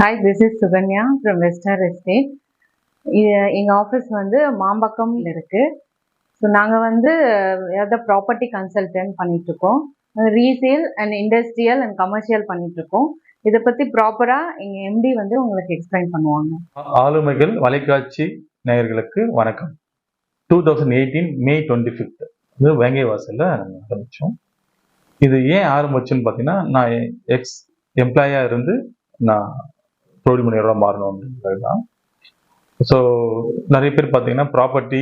Hi, this is Suganya from Westar Estate. எங்கள் office வந்து மாம்பாக்கம்ல இருக்கு. ஸோ நாங்கள் வந்து ப்ராப்பர்ட்டி கன்சல்டன்ட் பண்ணிட்டுருக்கோம். Resale and industrial and commercial பண்ணிட்டுருக்கோம். இதை பற்றி ப்ராப்பராக எங்கள் எம்டி வந்து உங்களுக்கு எக்ஸ்பிளைன் பண்ணுவாங்க. ஆளுமைகள் வலைக்காட்சி நேயர்களுக்கு வணக்கம். 2018 May 25 இது வேங்கை வாசலில் ஆரம்பித்தோம். இது ஏன் ஆரம்பிச்சுன்னு பார்த்தீங்கன்னா, நான் எக்ஸ் எம்ப்ளாயாக இருந்து நான் தொழில் முனைவராக மாறணும் அப்படின்றது தான். ஸோ நிறைய பேர் பார்த்தீங்கன்னா ப்ராப்பர்ட்டி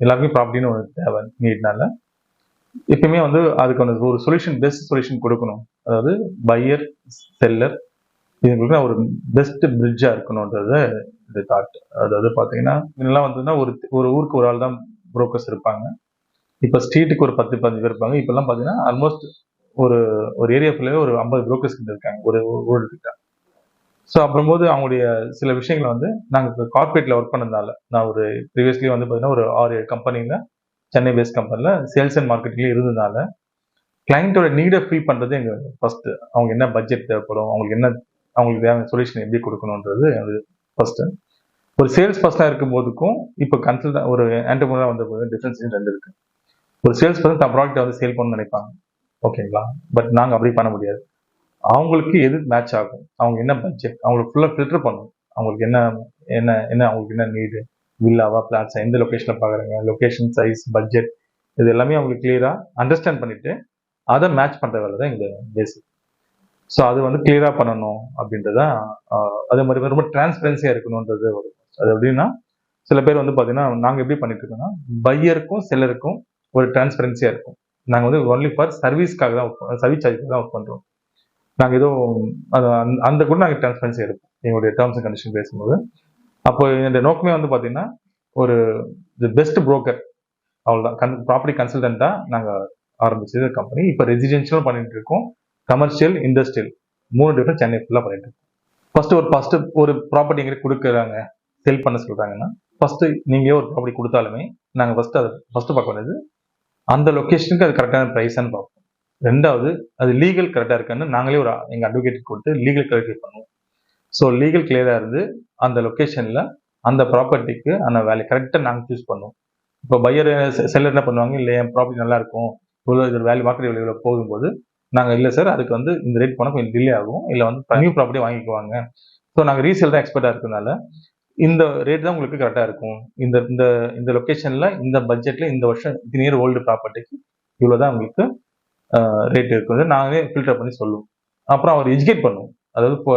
எல்லாருக்குமே ப்ராப்பர்ட்டின்னு ஒன்று தேவை நீட்னால எப்பயுமே வந்து அதுக்கு ஒரு சொல்யூஷன், பெஸ்ட் சொல்யூஷன் கொடுக்கணும். அதாவது பையர் செல்லர் இதுங்களுக்கு ஒரு பெஸ்ட் பிரிட்ஜாக இருக்கணுன்றது இது தாட். அதாவது பார்த்தீங்கன்னா இதெல்லாம் வந்ததுன்னா ஒரு ஊருக்கு ஒரு ஆள் தான் புரோக்கர்ஸ் இருப்பாங்க. இப்போ ஸ்ட்ரீட்டுக்கு ஒரு 10-15 பேர் இருப்பாங்க. இப்போல்லாம் பார்த்தீங்கன்னா ஆல்மோஸ்ட் ஒரு ஏரியா ஃபுல்லாகவே ஒரு 50 புரோக்கர்ஸ் கிட்ட இருக்காங்க ஒரு ஊர் கிட்ட. ஸோ அப்புறம்போது அவங்களுடைய சில விஷயங்களை வந்து நாங்கள் இப்போ கார்பரேட்டில் ஒர்க் பண்ணதுனால, நான் ஒரு ப்ரீவியஸ்லி வந்து பார்த்தீங்கன்னா ஒரு 6-7 கம்பெனியில் சென்னை பேஸ்ட் கம்பெனியில் சேல்ஸ் அண்ட் மார்க்கெட்டிங்லேயே இருந்ததுனால கிளைண்ட்டோட நீடை ஃபீல் பண்ணுறது எங்கள் ஃபஸ்ட்டு. அவங்க என்ன பட்ஜெட் தேவைப்படும், அவங்களுக்கு தேவையான சொல்யூஷன் எப்படி கொடுக்கணுன்றது அது ஃபஸ்ட்டு. ஒரு சேல்ஸ் பர்சனாக இருக்கும்போதுக்கும் இப்போ ஒரு என்டர்பிரனராக வந்த போது டிஃப்ரென்ஸ் ரெண்டு இருக்குது. ஒரு சேல்ஸ் பர்சன் தான் ப்ராடக்ட்டை வந்து சேல் பண்ணணும்னு நினைப்பாங்க, ஓகேங்களா? பட் நாங்கள் அப்படி பண்ண முடியாது. அவங்களுக்கு எது மேட்ச் ஆகும், அவங்க என்ன பட்ஜெட், அவங்களுக்கு ஃபுல்லாக ஃபில்டர் பண்ணணும். அவங்களுக்கு என்ன என்ன என்ன அவங்களுக்கு என்ன நீடு, வில்லாவா பிளாட்ஸா, எந்த லொக்கேஷனில் பார்க்குறாங்க, லொக்கேஷன் சைஸ் பட்ஜெட் இது எல்லாமே அவங்களுக்கு கிளியராக அண்டர்ஸ்டாண்ட் பண்ணிட்டு அதை மேட்ச் பண்ணுற வேலை தான் எங்கள் பேசிக். ஸோ அது வந்து கிளியராக பண்ணணும் அப்படின்றதான். அதே மாதிரி ரொம்ப டிரான்ஸ்பரன்சியாக இருக்கணுன்றது ஒரு. அது எப்படின்னா சில பேர் வந்து பார்த்தீங்கன்னா நாங்கள் எப்படி பண்ணிட்டு இருக்கோம்னா பையருக்கும் செல்லருக்கும் ஒரு டிரான்ஸ்பரன்சியாக இருக்கும். நாங்கள் வந்து ஒன்லி ஃபார் சர்வீஸ்க்காக தான் சர்வீஸ் சார்ஜுக்கு தான் ஒர்க் பண்ணுறோம். நாங்கள் எதுவும் அந்த கூட நாங்கள் டிரான்ஸ்பரன்சி எடுப்போம் எங்களுடைய டேர்ம்ஸ் அண்ட் கண்டிஷன் பேசும்போது. அப்போ என்னுடைய நோக்கமே வந்து பார்த்தீங்கன்னா ஒரு பெஸ்ட் புரோக்கர், அவ்வளோதான். ப்ராப்பர்ட்டி கன்சல்டண்ட்டாக நாங்கள் ஆரம்பிச்சது கம்பெனி. இப்போ ரெசிடென்ஷியலும் பண்ணிட்டு இருக்கோம், கமர்ஷியல், இண்டஸ்ட்ரியல் 3 டிஃப்ரெண்ட் சென்னை ஃபுல்லாக பண்ணிட்டு இருக்கோம். ஃபர்ஸ்ட் ஒரு ப்ராப்பர்ட்டி எங்களுக்கு கொடுக்குறாங்க, செல் பண்ண சொல்கிறாங்கன்னா ஃபர்ஸ்ட் நீங்கள் ஒரு ப்ராப்பர்ட்டி கொடுத்தாலுமே நாங்கள் ஃபர்ஸ்ட் பார்க்க வேண்டியது அந்த லொக்கேஷனுக்கு அது கரெக்டான ப்ரைஸான்னு பார்ப்போம். ரெண்டாவது அது லீகல் கரெக்டாக இருக்கான்னு நாங்களே எங்கள் அட்வொகேட் கொடுத்து லீகல் கிளாரிஃபை பண்ணுவோம். ஸோ லீகல் கிளியராக இருந்து அந்த லொக்கேஷனில் அந்த ப்ராப்பர்ட்டிக்கு அந்த வேல்யூ கரெக்டாக நாங்கள் சூஸ் பண்ணுவோம். இப்போ பையர் செல்லர் என்ன பண்ணுவாங்க, இல்லை என் ப்ராப்பர்ட்டி நல்லா இருக்கும், இவ்வளோ இது வேல்யூ மார்க்கெட் வேல்யூ போகும்போது நாங்கள் இல்லை சார் அதுக்கு வந்து இந்த ரேட் போனால் கொஞ்சம் டிலே ஆகும், இல்லை வந்து நியூ ப்ராப்பர்ட்டி வாங்கிக்குவாங்க. ஸோ நாங்கள் ரீசேல் தான் எக்ஸ்பர்ட்டாக இருக்கிறதுனால இந்த ரேட் தான் உங்களுக்கு கரெக்டாக இருக்கும், இந்த இந்த இந்த லொக்கேஷனில் இந்த பட்ஜெட்டில் இந்த வருஷம் இயர் ஓல்டு ப்ராப்பர்ட்டிக்கு இவ்வளோ தான் உங்களுக்கு ரேட் இருக்குது நாங்களே ஃபில்டர் பண்ணி சொல்லுவோம். அப்புறம் அவர் எஜுகேட் பண்ணுவோம். அதாவது இப்போ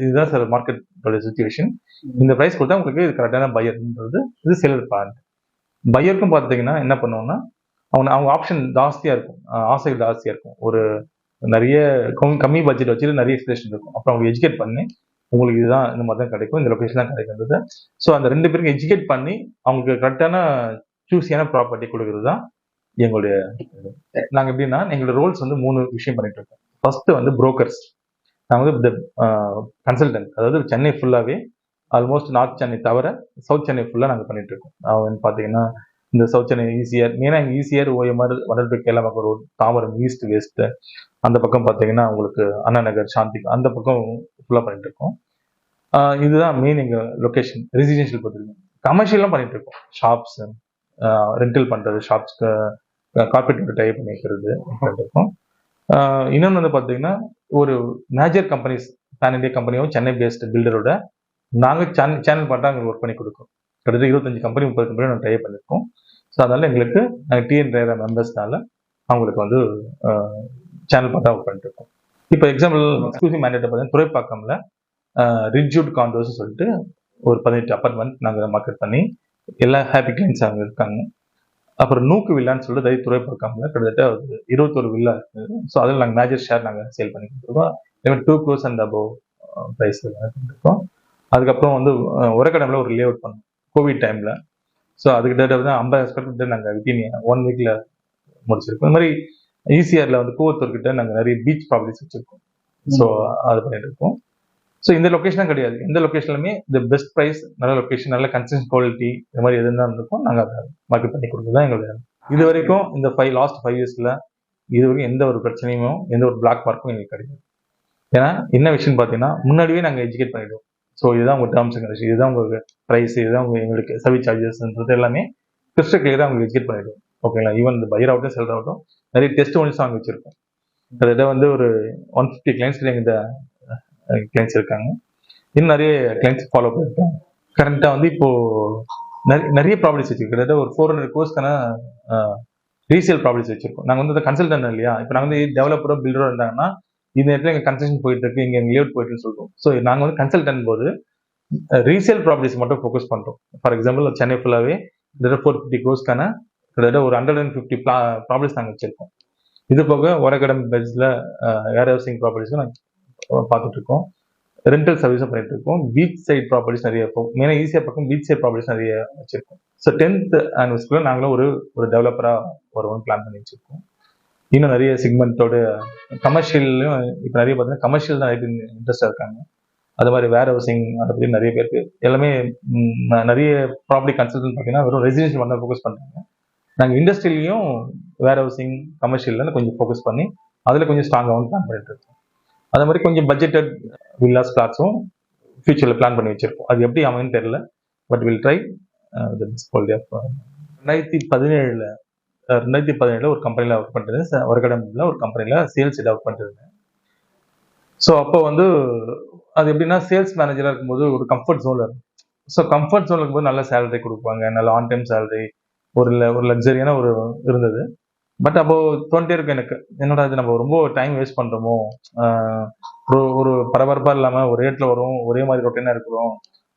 இதுதான் சார் மார்க்கெட்டோட சுச்சுவேஷன், இந்த ப்ரைஸ் கொடுத்தா உங்களுக்கு இது கரெக்டான பையர்ன்றது இது செல்லர் பாயிண்ட். பையருக்கும் பார்த்தீங்கன்னா என்ன பண்ணுவோம்னா அவங்க ஆப்ஷன் ஜாஸ்தியாக இருக்கும், ஆசைகள் ஜாஸ்தியாக இருக்கும். ஒரு நிறைய கம்மி பட்ஜெட் வச்சுட்டு நிறைய எக்ஸ்பிரேஷன் இருக்கும். அப்புறம் அவங்க எஜுகேட் பண்ணி உங்களுக்கு இதுதான் இந்த மாதிரி தான் கிடைக்கும், இந்த லொக்கேஷன் தான் கிடைக்கின்றது. ஸோ அந்த 2 பேருக்கும் எஜுகேட் பண்ணி அவங்களுக்கு கரெக்டான சூஸியான ப்ராப்பர்ட்டி கொடுக்குறது தான் எங்களுடைய. நாங்கள் எப்படின்னா எங்களோட ரோல்ஸ் வந்து 3 விஷயம் பண்ணிட்டு இருக்கோம். ஃபர்ஸ்ட் வந்து புரோக்கர்ஸ். நாங்கள் வந்து கன்சல்டன்ட், அதாவது சென்னை ஃபுல்லாகவே ஆல்மோஸ்ட் நார்த் சென்னை தவிர சவுத் சென்னை ஃபுல்லாக நாங்கள் பண்ணிட்டு இருக்கோம். அவங்க பார்த்தீங்கன்னா இந்த சவுத் சென்னை ஈசிஆர், மெயினாக எங்கள் ஈசிஆர், ஓஎம்ஆர், வடல்பேட், Kerala road, Tambaram east west, அந்த பக்கம் பார்த்தீங்கன்னா உங்களுக்கு அண்ணா நகர், சாந்தி, அந்த பக்கம் ஃபுல்லாக பண்ணிட்டு இருக்கோம். இதுதான் மெயின் எங்கள் லொக்கேஷன். ரெசிடென்ஷியல் பார்த்துருக்கோம். கமர்ஷியலாம் பண்ணிட்டு இருக்கோம், ஷாப்ஸ் ரெண்டல் பண்ணுறது, ஷாப்ஸ்க்கு கார்பரேட் டைப் பண்ணிக்கிறது இருக்கும். இன்னொன்று வந்து பார்த்தீங்கன்னா ஒரு மேஜர் கம்பெனிஸ், பேன் இண்டியா கம்பெனியும் சென்னை பேஸ்ட் பில்டரோட நாங்கள் சேனல் பண்ணிட்டு அங்கே ஒர்க் பண்ணி கொடுக்கோம். கிட்டத்தட்ட 25 கம்பெனி 30 கம்பெனி நாங்கள் டைப் பண்ணியிருக்கோம். ஸோ அதனால எங்களுக்கு நாங்கள் டிஎன் ரேரா மெம்பர்ஸ்னால அவங்களுக்கு வந்து சேனல் பார்த்தா ஒர்க் பண்ணிட்டு இருக்கோம். இப்போ எக்ஸாம்பிள் எக்ஸ்க்ளூசிவ் மேண்டேட்டை பார்த்தீங்கன்னா துறைப்பாக்கம்ல ரிட்ஜூட் காண்டோஸ் சொல்லிட்டு ஒரு 18 அப்பார்ட்மெண்ட் நாங்கள் மார்க்கெட் பண்ணி எல்லா ஹாப்பி கிளைண்ட்ஸ் அங்கே இருக்காங்க. அப்புறம் நூக்கு வில்லான்னு சொல்லிட்டு துறைப்பாக்கம்ல கிட்டத்தட்ட 21 வில்லா இருக்குது. ஸோ அதில் நாங்கள் மேஜர் ஷேர் நாங்கள் சேல் பண்ணி கொடுத்துருக்கோம். இதேமாதிரி 2 crores அண்ட் அபவ் ப்ரைஸ் பண்ணிருக்கோம். அதுக்கப்புறம் வந்து உரக்கடமில் ஒரு லே அவுட் பண்ணோம் கோவிட் டைமில். ஸோ அதுக்கிட்ட வந்து 50 ஸ்கொயர் கிட்ட நாங்கள் வித்தின் 1 வீக்கில் முடிச்சிருக்கோம். இந்த மாதிரி ஈசிஆரில் வந்து கூவத்தூர்கிட்ட நாங்கள் நிறைய பீச் ப்ராப்பர்ட்டிஸ் வச்சுருக்கோம். ஸோ அது பண்ணிட்டு இருக்கோம். ஸோ இந்த லொக்கேஷனும் கிடையாது, எந்த லொக்கேஷன்லுமே இந்த பெஸ்ட் ப்ரைஸ், நல்ல லொக்கேஷன், நல்ல கன்சிஸ்டன்ட் குவாலிட்டி, இந்த மாதிரி எது இருந்திருக்கும் நாங்கள் அதை மார்க்கெட் பண்ணி கொடுக்குறது தான் எங்களுடைய. இது வரைக்கும் இந்த லாஸ்ட் 5 yearsல இது வரைக்கும் எந்த ஒரு பிரச்சனையும் எந்த ஒரு பிளாக் மார்க்கும் எங்களுக்கு கிடையாது. ஏன்னா என்ன விஷயம்னு பார்த்தீங்கன்னா முன்னாடியே நாங்கள் எஜுகேட் பண்ணிடுவோம். ஸோ இதுதான் உங்கள் டேர்ம்ஸ் அண்ட் கண்டிஷன், இதுதான் உங்களுக்கு ப்ரைஸ், இதுதான் உங்கள் எங்களுக்கு சர்வீஸ் சார்ஜஸ்ன்றது எல்லாமே கிறிஸ்டல் கிளியராக உங்களுக்கு எஜுகேட் பண்ணிடுவோம். ஓகேங்களா? ஈவன் இந்த பையர் ஆகட்டும் செல்லர் ஆகட்டும் நிறைய டெஸ்ட் ஒன்ஸ் வாங்கி வச்சிருக்கோம். கிட்டத்தட்ட வந்து ஒரு 150 கிளைண்ட்ஸ் எங்கிட்ட கிளைண்ட்ஸ் இருக்காங்க. இன்னும் நிறைய கிளைண்ட்ஸ் ஃபாலோ பண்ணிருக்காங்க. கரண்ட்டாக வந்து இப்போ நிறைய ப்ராப்பர்ட்டிஸ் வச்சிருக்கோம். கிட்டத்தட்ட ஒரு 400 கோர்ஸ்க்கான ரீசேல் ப்ராப்பர்ட்டிஸ் வச்சிருக்கோம். நாங்கள் வந்து கன்சல்டன்ட் இல்லையா, இப்போ நாங்கள் வந்து டெவலப்பரோ பில்டரோ இருந்தாங்கன்னா இந்த இடத்துல எங்கள் கன்ஸ்ட்ரக்ஷன் போயிட்டு இருக்கு, இங்கே எங்கள் லேஅவுட் போயிட்டு சொல்றோம். ஸோ நாங்கள் வந்து கன்சல்டன்ட் போது ரீசேல் ப்ராப்பர்ட்டிஸ் மட்டும் ஃபோக்கஸ் பண்றோம். ஃபார் எக்ஸாம்பிள் சென்னை ஃபுல்லாவே கிட்டத்தட்ட 450 க்ரோஸ்க்கான கிட்டத்தட்ட ஒரு 150 ப்ராப்பர்ட்டிஸ் நாங்கள் வச்சிருக்கோம். இது போக ஒரகடம் பெஸ்ட்ல வேர் ஹவுசிங் ப்ராப்பர்ட்டிஸும் நாங்கள் பார்த்துட்டு இருக்கோம். ரெண்டல் சர்வீஸும் பண்ணிட்டு இருக்கோம். பீச் சைட் ப்ராப்பர்ட்டிஸ் நிறைய இருக்கும். மெயினாக ஈஸியாக பக்கம் பீச் சைட் ப்ராப்பர்ட்டிஸ் நிறைய வச்சிருக்கோம். ஸோ 10th ஆனிவர்சரியில் நாங்களும் ஒரு டெவலப்பராக வருவோம்னு பிளான் பண்ணி வச்சிருக்கோம். இன்னும் நிறைய செக்மெண்ட்டோட கமர்ஷியல்லையும் இப்போ நிறைய பார்த்தீங்கன்னா கமர்ஷியல் நிறைய பேர் இன்ட்ரெஸ்டாக இருக்காங்க. அது மாதிரி வேர் ஹவுசிங் அதை பற்றி நிறைய பேருக்கு எல்லாமே நிறைய ப்ராப்பர்ட்டி கன்சல்டன்ட் பார்த்தீங்கன்னா வெறும் ரெசிடென்ஷியல் மட்டும் ஃபோக்கஸ் பண்ணுறாங்க. நாங்கள் இண்டஸ்ட்ரியிலையும் வேர் ஹவுசிங் கமர்ஷியலில் கொஞ்சம் ஃபோக்கஸ் பண்ணி அதில் கொஞ்சம் ஸ்ட்ராங்காகவும் பிளான் பண்ணிட்டு இருக்கோம். அதே மாதிரி கொஞ்சம் பட்ஜெட்டட் வில்லாஸ் பிளாட்ஸும் ஃபியூச்சரில் பிளான் பண்ணி வச்சிருக்கோம். அது எப்படி அமைன்னு தெரியல, பட் வில் ட்ரை. 2017 ஒரு கம்பெனியில் ஒர்க் பண்ணுறது, ஒர்க்கடமில் ஒரு கம்பெனியில் சேல்ஸ் ஹெட் ஒர்க் பண்ணிருந்தேன். ஸோ அப்போ வந்து அது எப்படின்னா சேல்ஸ் மேனேஜராக இருக்கும்போது ஒரு கம்ஃபர்ட் ஜோனில் இருக்கும். ஸோ கம்ஃபர்ட் ஜோனில் இருக்கும்போது நல்ல சேலரி கொடுப்பாங்க, நல்ல ஆன் டைம் சேலரி, ஒரு லக்ஸரியான ஒரு இருந்தது. பட் அப்போ தோண்டிட்டே இருக்கு எனக்கு, என்னடா இது நம்ம ரொம்ப டைம் வேஸ்ட் பண்றோமோ, ஒரு பரபரப்பா இல்லாம ஒரு ரேட்ல வரும், ஒரே மாதிரி ரொட்டீனா இருக்கிறோம்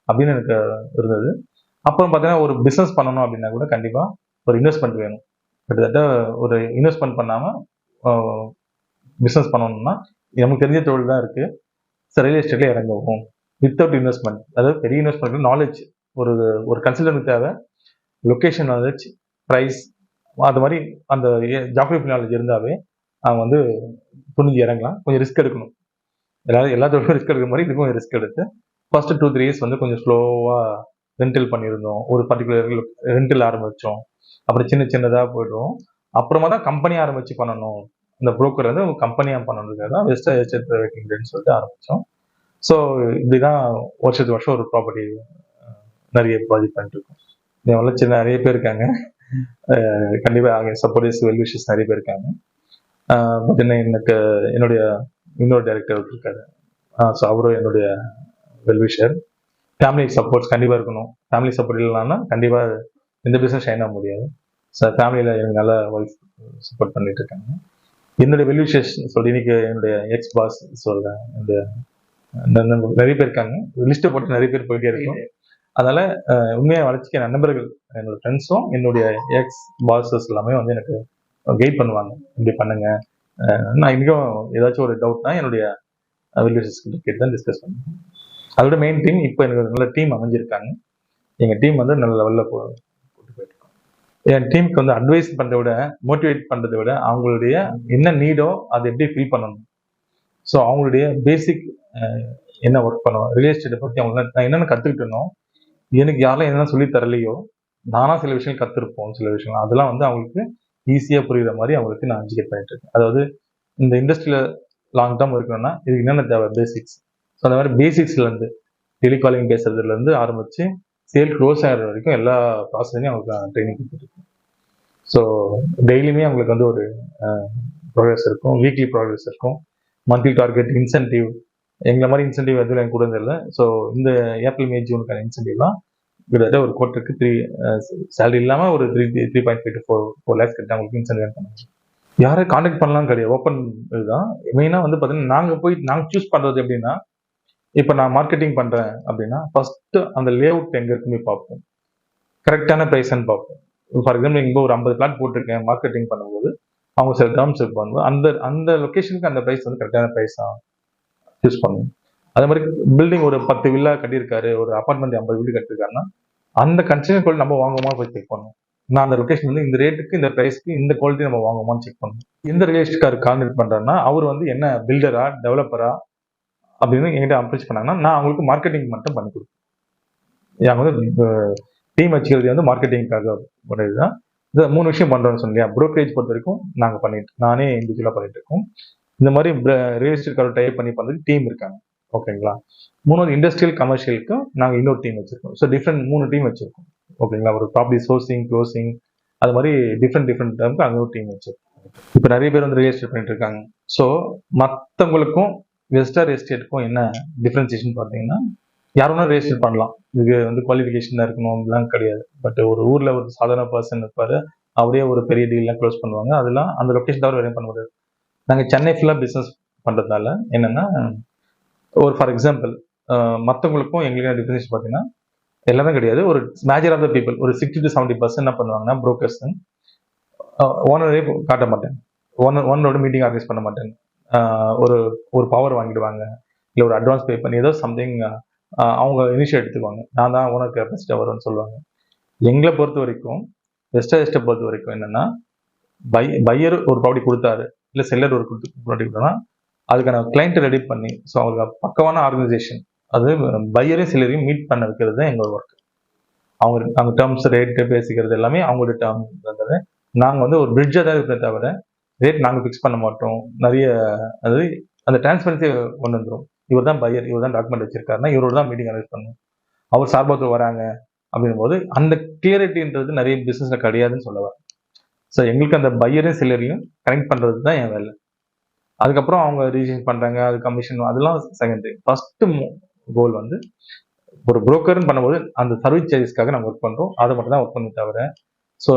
அப்படின்னு எனக்கு இருந்தது. அப்புறம் பார்த்தீங்கன்னா ஒரு பிசினஸ் பண்ணணும் அப்படின்னா கூட கண்டிப்பா ஒரு இன்வெஸ்ட்மெண்ட் வேணும். கிட்டத்தட்ட ஒரு இன்வெஸ்ட்மெண்ட் பண்ணாம பிசினஸ் பண்ணணும்னா நமக்கு தெரிஞ்ச தொழில் தான் இருக்கு. ரியல் எஸ்டேட்ல இறங்குவோம் வித்தவுட் இன்வெஸ்ட்மெண்ட். அதாவது பெரிய இன்வெஸ்ட்மெண்ட் நாலேஜ், ஒரு கன்சல்டன்ட் தேவை, லொகேஷன் நாலேஜ், ப்ரைஸ், அது மாதிரி அந்த ஜாகிரபி நாலேஜ் இருந்தாவே அவங்க வந்து துணிஞ்சு இறங்கலாம். கொஞ்சம் ரிஸ்க் எடுக்கணும். எல்லா தொழிலும் ரிஸ்க் எடுக்கிற மாதிரி இதுக்கும் ரிஸ்க் எடுத்து ஃபர்ஸ்ட் 2-3 இயர்ஸ் வந்து கொஞ்சம் ஸ்லோவா ரெண்டில் பண்ணியிருந்தோம். ஒரு பர்டிகுலர் ரெண்டில் ஆரம்பிச்சோம். அப்புறம் சின்னதாக போயிடுவோம். அப்புறமா தான் கம்பெனி ஆரம்பிச்சு பண்ணணும். இந்த புரோக்கர் வந்து கம்பெனியாக பண்ணணுங்கிறது தான் வெஸ்டர்ன் எஸ்டேட் பிரைவேட் லிமிடெட்னு சொல்லிட்டு ஆரம்பித்தோம். ஸோ இப்படிதான் வருஷம் ஒரு ப்ராப்பர்ட்டி நிறைய ப்ராஜெக்ட் பண்ணிட்டு இருக்கோம். என் வளர்ச்சி நிறைய பேர் இருக்காங்க. கண்டிப்பாக அங்கே சப்போர்ட்டர்ஸ் வெல்விஷர்ஸ் நிறைய பேர் இருக்காங்க. பட் எனக்கு என்னுடைய இன்னொரு டைரக்டர் இருக்காரு. ஸோ அவரும் என்னுடைய வெல்விஷர். ஃபேமிலி சப்போர்ட்ஸ் கண்டிப்பாக இருக்கணும். ஃபேமிலி சப்போர்ட் இல்லைன்னா கண்டிப்பாக எந்த பிஸ்னஸ் ஷைன் ஆக முடியாது. ஸோ ஃபேமிலியில் எனக்கு நல்ல ஒய்ஃப் சப்போர்ட் பண்ணிட்டு இருக்காங்க. என்னுடைய வெல்விஷர்ஸ் சொல்லி இன்னைக்கு என்னுடைய எக்ஸ் பாஸ் சொல்றேன். நிறைய பேர் இருக்காங்க. லிஸ்ட்டை போட்டு நிறைய பேர் போயிட்டே இருக்கும். அதனால உண்மையாக வளர்ச்சிக்க நண்பர்கள், என்னோட ஃப்ரெண்ட்ஸும் என்னுடைய எக்ஸ் பாஸஸ் எல்லாமே வந்து எனக்கு கைட் பண்ணுவாங்க. இப்படி பண்ணுங்க. நான் இன்னும் ஏதாச்சும் ஒரு டவுட்னா என்னுடைய வெல்விஷர்ஸ் கிட்ட கேட்டு தான் டிஸ்கஸ் பண்ணுவேன். அதோட மெயின் டீம் இப்போ எனக்கு நல்ல டீம் அமைஞ்சிருக்காங்க. எங்கள் டீம் வந்து நல்ல லெவலில் போட்டு போயிட்டுருக்கோம். என் டீமுக்கு வந்து அட்வைஸ் பண்ணுறத விட, மோட்டிவேட் பண்ணுறதை விட அவங்களுடைய என்ன நீடோ அதை எப்படி ஃபில் பண்ணணும். ஸோ அவங்களுடைய பேசிக் என்ன ஒர்க் பண்ணுவோம், ரியல் எஸ்டேட்டை பற்றி அவங்களுக்கு நான் என்னென்ன கற்றுக்கிட்டனோ, எனக்கு யாரெல்லாம் என்னென்ன சொல்லி தரலையோ, நானாக சில விஷயம் கற்றுருப்போம். சில விஷயம் அதெல்லாம் வந்து அவங்களுக்கு ஈஸியாக புரியுற மாதிரி அவங்களுக்கு நான் எஜுகேட் பண்ணிட்டு இருக்கேன். அதாவது இந்த இண்டஸ்ட்ரியில் லாங் டேர்ம் இருக்கணும்னா இதுக்கு என்னென்ன தேவை, பேசிக்ஸ். ஸோ அந்த மாதிரி பேசிக்ஸ்லேருந்து டெலிகாலிங் பேசுறதுலேருந்து ஆரம்பித்து சேல் க்ளோஸ் ஆகிற வரைக்கும் எல்லா ப்ராசஸையும் அவங்களுக்கு நான் ட்ரைனிங் கொடுத்துருக்கேன். ஸோ டெய்லியுமே அவங்களுக்கு வந்து ஒரு ப்ராக்ரஸ் இருக்கும், வீக்லி ப்ராக்ரஸ் இருக்கும், மந்த்லி டார்கெட், இன்சென்டிவ். எங்களை மாதிரி இன்சென்டிவ் எதுவும் எனக்கு கூட இல்லை. ஸோ இந்த ஏப்ரல் மே ஜூனுக்கான இன்சென்டிவ்லாம் கிட்டத்தட்ட ஒரு குவார்ட்டருக்கு 3 சேலரி இல்லாமல் ஒரு 3.5 to 4 lakhs கிட்ட அவங்களுக்கு இன்சென்டிவ் பண்ணுவாங்க. யாரை காண்டாக்ட் பண்ணலாம் கிடையாது, ஓப்பன் இதுதான். மெயினாக வந்து பார்த்தீங்கன்னா நாங்கள் சூஸ் பண்ணுறது எப்படின்னா, இப்போ நான் மார்க்கெட்டிங் பண்ணுறேன் அப்படின்னா ஃபர்ஸ்ட் அந்த லேஅவுட் எங்கே இருக்குன்னு பார்ப்போம், கரெக்டான ப்ரைஸ்ன்னு பார்ப்போம். ஃபார் எக்ஸாம்பிள் இங்கே ஒரு 50 பிளாட் போட்டிருக்கேன், மார்க்கெட்டிங் பண்ணும்போது அவங்க சில டேர்ம்ஸ் இருப்பாங்க. அந்த லொக்கேஷனுக்கு அந்த ப்ரைஸ் வந்து கரெக்டான ப்ரைஸாக சூஸ் பண்ணுவோம். அதே மாதிரி பில்டிங் ஒரு 10 வில்லா கட்டியிருக்காரு, ஒரு அப்பார்ட்மெண்ட் 50 வீடு கட்டிருக்காருன்னா அந்த கன்ஸ்ட்ரக்ஷன் குவாலிட்டி நம்ம வாங்குமா போய் செக் பண்ணுவோம். நான் அந்த லொக்கேஷன் வந்து இந்த ரேட்டுக்கு இந்த ப்ரைஸ்க்கு இந்த குவாலிட்டி நம்ம வாங்குமான்னு செக் பண்ணுவோம். எந்த ரியல் எஸ்டேட்கார் கான்டாக்ட் பண்றாருன்னா அவர் வந்து என்ன பில்டரா டெவலப்பரா அப்படின்னு என்கிட்ட அப்ரோச் பண்ணாங்கன்னா நான் அவங்களுக்கு மார்க்கெட்டிங் மட்டும் பண்ணி கொடுப்பேன். என் வந்து டீம் வச்சுக்கிறது வந்து மார்க்கெட்டிங்காக இதுதான். இந்த 3 விஷயம் பண்றோம்னு சொன்னீங்க. ப்ரோக்கரேஜ் பொறுத்த வரைக்கும் நானே இண்டிவிஜுவலா பண்ணிட்டு இருக்கோம். இந்த மாதிரி ரியல் எஸ்டேட் டைப் பண்ணி பண்ணுறதுக்கு டீம் இருக்காங்க. ஓகேங்களா. மூணாவது இண்டஸ்ட்ரியல் கமர்ஷியலுக்கும் நாங்கள் இன்னொரு டீம் வச்சிருக்கோம். ஸோ டிஃப்ரெண்ட் 3 டீம் வச்சிருக்கோம். ஓகேங்களா. ஒரு ப்ராப்பர்ட்டி சோர்சிங், க்ளோசிங், அது மாதிரி டிஃப்ரெண்ட் டேர்முக்கு அங்கே ஒரு டீம் வச்சிருக்கோம். இப்போ நிறைய பேர் வந்து ரியல் எஸ்டேட் பண்ணிட்டு இருக்காங்க. ஸோ மற்றவங்களுக்கும் வெஸ்டர் எஸ்டேட்டுக்கும் என்ன டிஃப்ரென்சியேஷன் பார்த்தீங்கன்னா, யாரும் ரியல் எஸ்டேட் பண்ணலாம். இதுக்கு வந்து குவாலிஃபிகேஷன் தான் இருக்கணும் அப்படிலாம் கிடையாது. பட் ஒரு ஊரில் ஒரு சாதாரண பர்சன் இருப்பார், அவரே ஒரு பெரிய டீல்லாம் க்ளோஸ் பண்ணுவாங்க. அதெல்லாம் அந்த லொக்கேஷன் தவிர வேலையும் பண்ண முடியாது. நாங்கள் சென்னை ஃபுல்லாக பிஸ்னஸ் பண்ணுறதுனால என்னென்னா, ஒரு ஃபார் எக்ஸாம்பிள் மற்றவங்களுக்கும் எங்களுக்கு டிஃபரன்ஸ் பார்த்தீங்கன்னா, எல்லாமே கிடையாது. ஒரு மேஜர் ஆஃப் த பீப்புள் ஒரு 60 to 70% என்ன பண்ணுவாங்கன்னா, புரோக்கர்ஸ் ஓனரே காட்ட மாட்டேன், ஓனரோட மீட்டிங் ஆர்கனைஸ் பண்ண மாட்டேன், ஒரு ஒரு பவர் வாங்கிடுவாங்க, இல்லை ஒரு அட்வான்ஸ் பே பண்ணி ஏதோ சம்திங் அவங்க இனிஷியேட் எடுத்துக்குவாங்க. நான் தான் ஓனருக்கு பெஸ்ட்டாக வரும்னு சொல்லுவாங்க. எங்களை பொறுத்த வரைக்கும் வெஸ்டர் எஸ்டேட் பொறுத்த வரைக்கும் என்னென்னா, பையர் ஒரு ப்ராப்பர்ட்டி கொடுத்தாரு, இல்லை செல்லர் ஒரு ப்ராப்பர்ட்டி கொடுத்தோன்னா அதுக்கான கிளைண்ட்டை ரெடி பண்ணி, ஸோ அவங்களுக்கு பக்கவான ஆர்கனைசேஷன், அது பையரையும் செல்லரையும் மீட் பண்ண வைக்கிறது தான் எங்களோட ஒர்க். அவங்க டேர்ம்ஸ் ரேட்டு பேசிக்கிறது எல்லாமே அவங்களோட டேர்ம்ஸ். நாங்கள் வந்து ஒரு பிரிட்ஜாக தான் இருக்கிறத தவிர ரேட் நாங்கள் ஃபிக்ஸ் பண்ண மாட்டோம். நிறைய அதாவது அந்த டிரான்ஸ்பரன்சி கொண்டு வந்துடும். இவர் தான் பையர், இவர் தான் டாக்குமெண்ட் வச்சிருக்காருன்னா இவரோட தான் மீட்டிங் அரேஞ்ச் பண்ணணும். அவர் சார்பாக வராங்க அப்படின்னும் போது அந்த கிளியரிட்டின்றது நிறைய பிஸ்னஸில் கிடையாதுன்னு சொல்லுவாங்க. ஸோ எங்களுக்கு அந்த பையரையும் செல்லரையும் கனெக்ட் பண்ணுறது தான் என் வேலை. அதுக்கப்புறம் அவங்க ரிஜிஸ்ட்ரேஷன் பண்ணுறாங்க, அது கமிஷன், அதெல்லாம் செகண்டரி. ஃபர்ஸ்ட் கோல் வந்து ஒரு புரோக்கர்னு பண்ணும்போது அந்த சர்வீஸ் சார்ஜஸ்க்காக நாங்கள் ஒர்க் பண்ணுறோம். அதை மட்டும் தான் ஒர்க் பண்ணி தவிர, ஸோ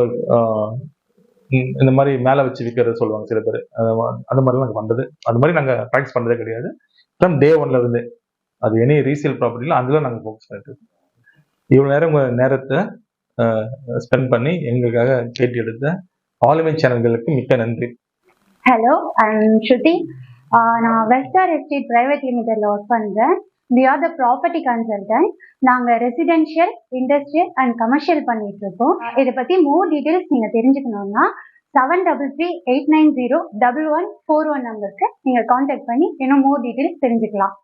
இந்த மாதிரி மேலே வச்சு விற்கிறது சொல்லுவாங்க சில பேர், அந்த மாதிரிலாம் நாங்கள் பண்ணுறது, அது மாதிரி நாங்கள் ப்ராக்டிஸ் பண்ணுறதே கிடையாது. ஃப்ரம் டே ஒன்ல இருந்து அது எனி ரீசேல் ப்ராப்பர்ட்டியில் அதில் நாங்கள் ஃபோக்கஸ் பண்ணிட்டு இருக்கோம். இவ்வளோ நேரம் உங்கள் நேரத்தை ஸ்பெண்ட் பண்ணி எங்களுக்காக கேட்டு எடுத்த ஆளுமை சேனல்களுக்கு மிக்க நன்றி. Hello, I'm Shruti. நான் வெஸ்டர் எஸ்டேட் பிரைவேட் லிமிடெட்ல ஒர்க் பண்ணுறேன். We are the property consultant. நாங்கள் ரெசிடென்ஷியல், இண்டஸ்ட்ரியல் அண்ட் கமர்ஷியல் பண்ணிட்டு இருக்கோம். இதை பற்றி மோர் டீட்டெயில்ஸ் நீங்கள் தெரிஞ்சுக்கணும்னா 7338901141 நம்பருக்கு நீங்கள் கான்டாக்ட் பண்ணி இன்னும் மோர் டீட்டெயில்ஸ் தெரிஞ்சுக்கலாம்.